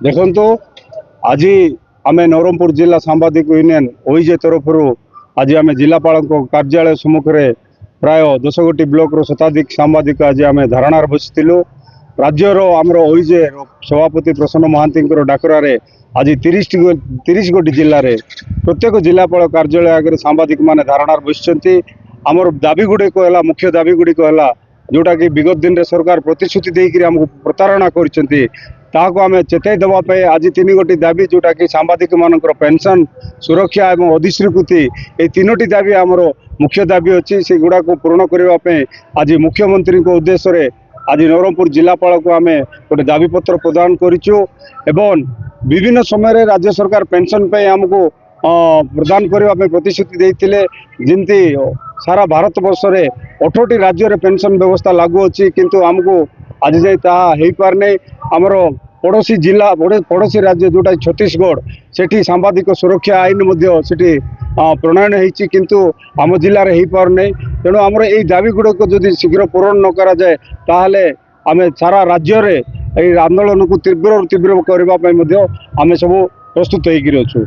ଦେଖନ୍ତୁ ଆଜି ଆମେ ନବରଙ୍ଗପୁର ଜିଲ୍ଲା ସାମ୍ବାଦିକ ୟୁନିୟନ ଓଇଜେ ତରଫରୁ ଆଜି ଆମେ ଜିଲ୍ଲାପାଳଙ୍କ କାର୍ଯ୍ୟାଳୟ ସମ୍ମୁଖରେ ପ୍ରାୟ 10 ଗୋଟି ବ୍ଲକର ଶତାଧିକ ସାମ୍ବାଦିକ ଆଜି ଆମେ ଧାରଣାରେ ବସିଥିଲୁ। ରାଜ୍ୟର ଆମର ଓଇଜେ ସଭାପତି ପ୍ରସନ୍ନ ମହାନ୍ତିଙ୍କର ଡାକରାରେ ଆଜି 30 ଗୋଟି ଜିଲ୍ଲାରେ ପ୍ରତ୍ୟେକ ଜିଲ୍ଲାପାଳ କାର୍ଯ୍ୟାଳୟ ଆଗରେ ସାମ୍ବାଦିକ ମାନେ ଧାରଣାରେ ବସିଛନ୍ତି। ଆମର ଦାବି ଗୁଡ଼ିକ ହେଲା, ମୁଖ୍ୟ ଦାବି ଗୁଡ଼ିକ ହେଲା जोटा कि विगत दिन रे सरकार प्रतिश्रुति देकर आमको प्रतारणा करछंती ताको आमे चेताई देवा पे आज 3 गोटी दाबी जोटा कि सांबादिक मानकर पेंशन सुरक्षा एवं अधिस्वीकृति ए तीनोटी दाबी आमर मुख्य दाबी अच्छी से गुड़ा को पूर्ण करने आज मुख्यमंत्री को उद्देश्य रे आज नवरंगपुर जिलापाल को आमे गोटे दाबीपत्र प्रदान करिछु एवं विभिन्न समय राज्य सरकार पेंशन पे आमको प्रदान करने प्रतिश्रुति देते जमती सारा भारत वर्ष में 18टी राज्य में पेंशन व्यवस्था लागू अच्छी किंतु आमको आज जाए ताहा पारने आमर पड़ोसी जिला पड़ोसी राज्य जोटा छत्तीसगढ़ सेठी सांबादिक सुरक्षा आईन सेठी प्रणयन होती किंतु आम जिले में हो पारने तेणु आमर यही दाबी गुड़क जदि शीघ्र पूरण न करा जाए ताहले आमे सारा राज्य में आंदोलन को तीव्र करने आमे सब प्रस्तुत होकर अच्छु।